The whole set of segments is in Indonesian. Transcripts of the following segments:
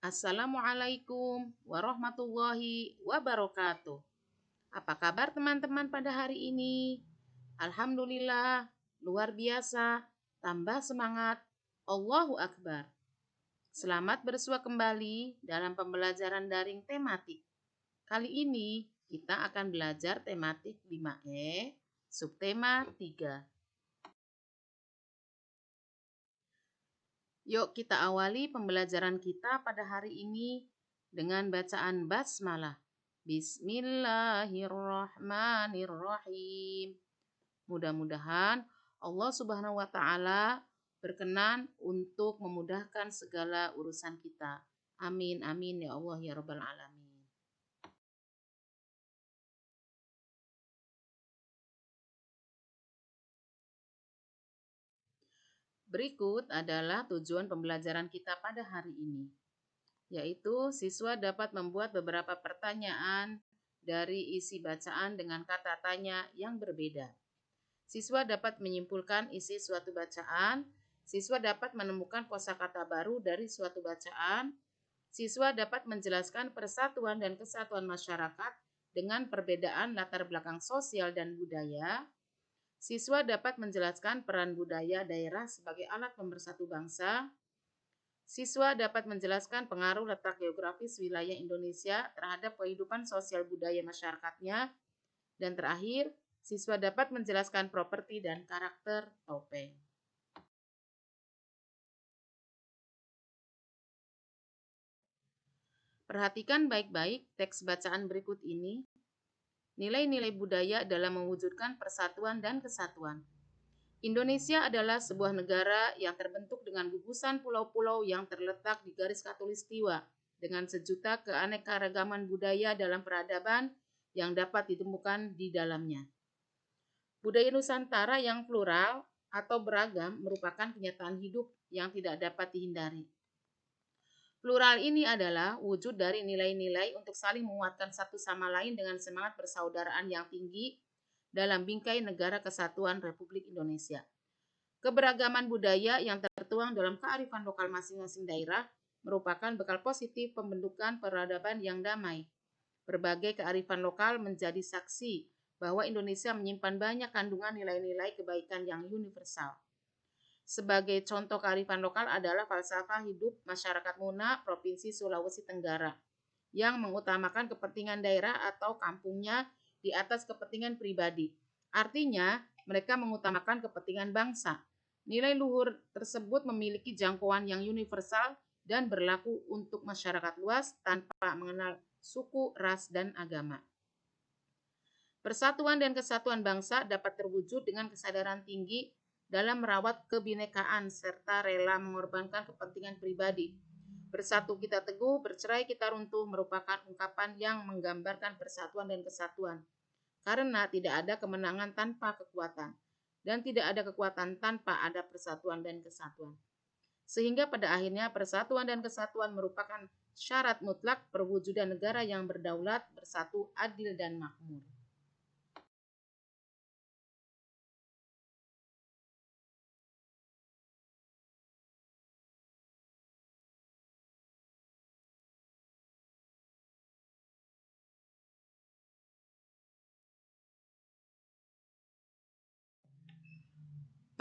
Assalamualaikum warahmatullahi wabarakatuh. Apa kabar teman-teman pada hari ini? Alhamdulillah, luar biasa, tambah semangat. Allahu Akbar. Selamat bersua kembali dalam pembelajaran daring tematik. Kali ini kita akan belajar tematik 5E, subtema 3. Yuk kita awali pembelajaran kita pada hari ini dengan bacaan basmalah. Bismillahirrahmanirrahim. Mudah-mudahan Allah Subhanahu wa taala berkenan untuk memudahkan segala urusan kita. Amin amin ya Allah ya rabbal alamin. Berikut adalah tujuan pembelajaran kita pada hari ini, yaitu siswa dapat membuat beberapa pertanyaan dari isi bacaan dengan kata tanya yang berbeda. Siswa dapat menyimpulkan isi suatu bacaan, siswa dapat menemukan kosakata baru dari suatu bacaan, siswa dapat menjelaskan persatuan dan kesatuan masyarakat dengan perbedaan latar belakang sosial dan budaya. Siswa dapat menjelaskan peran budaya daerah sebagai alat pemersatu bangsa. Siswa dapat menjelaskan pengaruh letak geografis wilayah Indonesia terhadap kehidupan sosial budaya masyarakatnya. Dan terakhir, siswa dapat menjelaskan properti dan karakter topeng. Perhatikan baik-baik teks bacaan berikut ini. Nilai-nilai budaya dalam mewujudkan persatuan dan kesatuan. Indonesia adalah sebuah negara yang terbentuk dengan gugusan pulau-pulau yang terletak di garis khatulistiwa dengan sejuta keanekaragaman budaya dalam peradaban yang dapat ditemukan di dalamnya. Budaya Nusantara yang plural atau beragam merupakan kenyataan hidup yang tidak dapat dihindari. Plural ini adalah wujud dari nilai-nilai untuk saling menguatkan satu sama lain dengan semangat persaudaraan yang tinggi dalam bingkai negara kesatuan Republik Indonesia. Keberagaman budaya yang tertuang dalam kearifan lokal masing-masing daerah merupakan bekal positif pembentukan peradaban yang damai. Berbagai kearifan lokal menjadi saksi bahwa Indonesia menyimpan banyak kandungan nilai-nilai kebaikan yang universal. Sebagai contoh kearifan lokal adalah falsafah hidup masyarakat Muna, Provinsi Sulawesi Tenggara, yang mengutamakan kepentingan daerah atau kampungnya di atas kepentingan pribadi. Artinya, mereka mengutamakan kepentingan bangsa. Nilai luhur tersebut memiliki jangkauan yang universal dan berlaku untuk masyarakat luas tanpa mengenal suku, ras, dan agama. Persatuan dan kesatuan bangsa dapat terwujud dengan kesadaran tinggi dalam merawat kebinekaan serta rela mengorbankan kepentingan pribadi. Bersatu kita teguh, bercerai kita runtuh merupakan ungkapan yang menggambarkan persatuan dan kesatuan. Karena tidak ada kemenangan tanpa kekuatan, dan tidak ada kekuatan tanpa ada persatuan dan kesatuan. Sehingga pada akhirnya persatuan dan kesatuan merupakan syarat mutlak perwujudan negara yang berdaulat, bersatu, adil, dan makmur.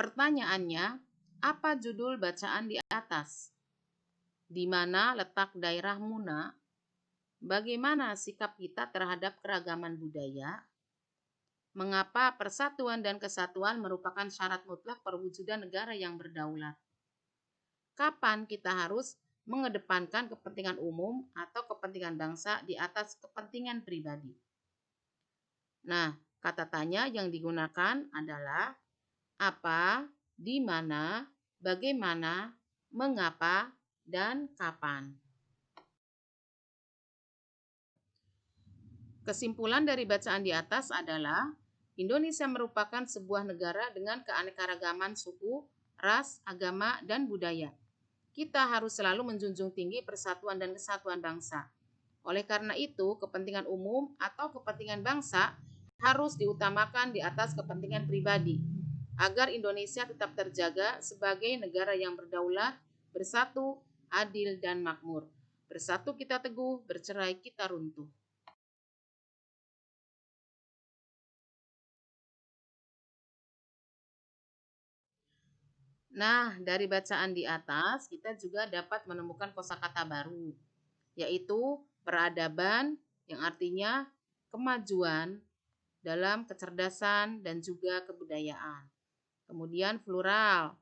Pertanyaannya, apa judul bacaan di atas? Di mana letak daerah Muna? Bagaimana sikap kita terhadap keragaman budaya? Mengapa persatuan dan kesatuan merupakan syarat mutlak perwujudan negara yang berdaulat? Kapan kita harus mengedepankan kepentingan umum atau kepentingan bangsa di atas kepentingan pribadi? Nah, kata tanya yang digunakan adalah apa, di mana, bagaimana, mengapa, dan kapan. Kesimpulan dari bacaan di atas adalah Indonesia merupakan sebuah negara dengan keanekaragaman suku, ras, agama, dan budaya. Kita harus selalu menjunjung tinggi persatuan dan kesatuan bangsa. Oleh karena itu, kepentingan umum atau kepentingan bangsa harus diutamakan di atas kepentingan pribadi, agar Indonesia tetap terjaga sebagai negara yang berdaulat, bersatu, adil, dan makmur. Bersatu kita teguh, bercerai kita runtuh. Nah, dari bacaan di atas kita juga dapat menemukan kosakata baru, yaitu peradaban yang artinya kemajuan dalam kecerdasan dan juga kebudayaan. Kemudian plural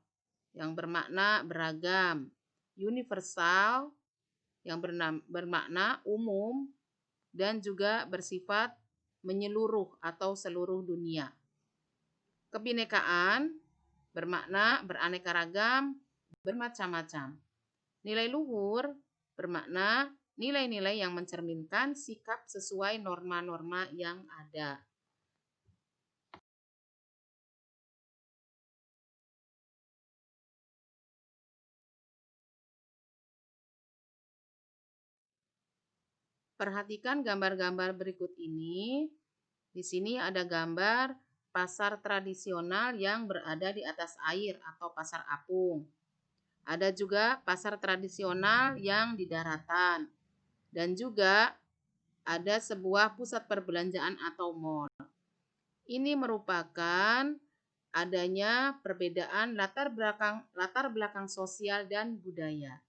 yang bermakna beragam, universal yang bermakna umum dan juga bersifat menyeluruh atau seluruh dunia. Kebinekaan bermakna beraneka ragam, bermacam-macam. Nilai luhur bermakna nilai-nilai yang mencerminkan sikap sesuai norma-norma yang ada. Perhatikan gambar-gambar berikut ini. Di sini ada gambar pasar tradisional yang berada di atas air atau pasar apung. Ada juga pasar tradisional yang di daratan. Dan juga ada sebuah pusat perbelanjaan atau mall. Ini merupakan adanya perbedaan latar belakang sosial dan budaya.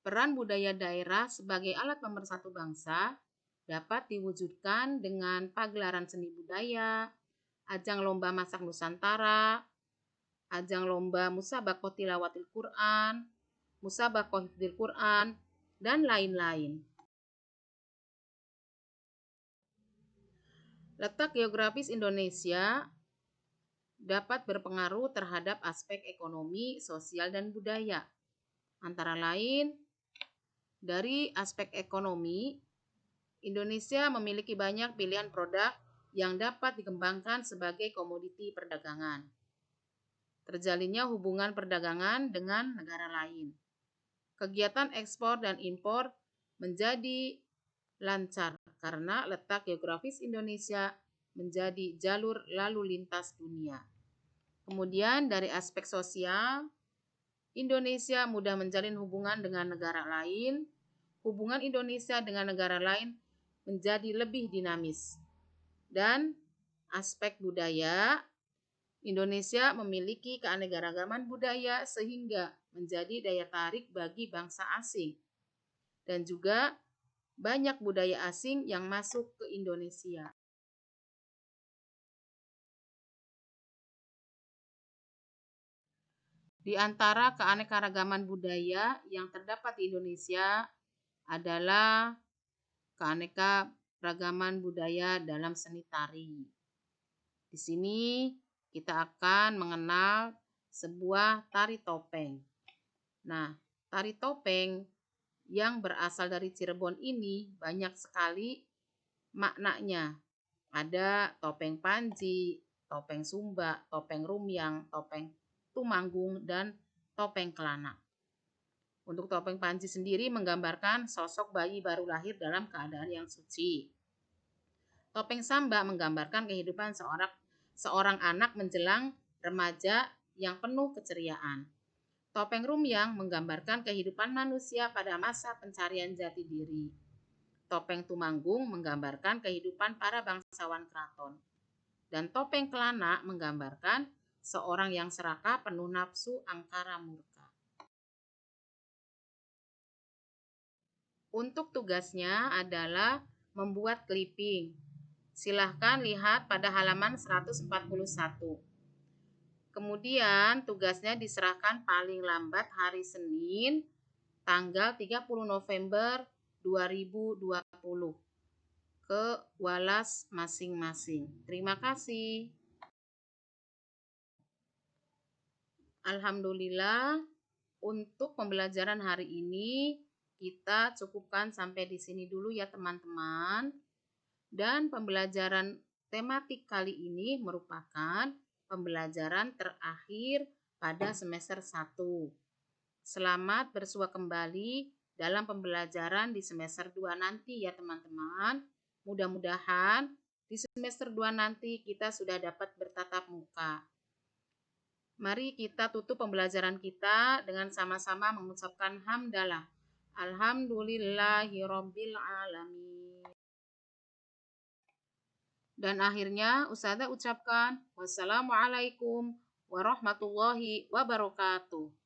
Peran budaya daerah sebagai alat pemersatu bangsa dapat diwujudkan dengan pagelaran seni budaya, ajang lomba masak Nusantara, ajang lomba musabaqah tilawatil Quran, musabaqah hifdzil Quran, dan lain-lain. Letak geografis Indonesia dapat berpengaruh terhadap aspek ekonomi, sosial, dan budaya. Antara lain, dari aspek ekonomi, Indonesia memiliki banyak pilihan produk yang dapat dikembangkan sebagai komoditi perdagangan. Terjalinnya hubungan perdagangan dengan negara lain. Kegiatan ekspor dan impor menjadi lancar karena letak geografis Indonesia menjadi jalur lalu lintas dunia. Kemudian dari aspek sosial, Indonesia mudah menjalin hubungan dengan negara lain. Hubungan Indonesia dengan negara lain menjadi lebih dinamis. Dan aspek budaya, Indonesia memiliki keanekaragaman budaya sehingga menjadi daya tarik bagi bangsa asing. Dan juga banyak budaya asing yang masuk ke Indonesia. Di antara keanekaragaman budaya yang terdapat di Indonesia adalah keanekaragaman budaya dalam seni tari. Di sini kita akan mengenal sebuah tari topeng. Nah, tari topeng yang berasal dari Cirebon ini banyak sekali maknanya. Ada topeng Panji, topeng Sumba, topeng Rumyang, topeng Tumanggung, dan topeng Kelana. Untuk topeng Panji sendiri menggambarkan sosok bayi baru lahir dalam keadaan yang suci. Topeng Samba menggambarkan kehidupan seorang anak menjelang remaja yang penuh keceriaan. Topeng Rumyang menggambarkan kehidupan manusia pada masa pencarian jati diri. Topeng Tumanggung menggambarkan kehidupan para bangsawan keraton. Dan topeng Kelana menggambarkan seorang yang serakah penuh nafsu angkara murka. Untuk tugasnya adalah membuat clipping. Silahkan lihat pada halaman 141. Kemudian tugasnya diserahkan paling lambat hari Senin tanggal 30 November 2020 ke walas masing-masing. Terima kasih. Alhamdulillah, untuk pembelajaran hari ini kita cukupkan sampai di sini dulu ya teman-teman. Dan pembelajaran tematik kali ini merupakan pembelajaran terakhir pada semester 1. Selamat bersua kembali dalam pembelajaran di semester 2 nanti ya teman-teman. Mudah-mudahan di semester 2 nanti kita sudah dapat bertatap muka. Mari kita tutup pembelajaran kita dengan sama-sama mengucapkan hamdalah. Alhamdulillahirabbil alamin. Dan akhirnya Ustazah ucapkan wassalamualaikum warahmatullahi wabarakatuh.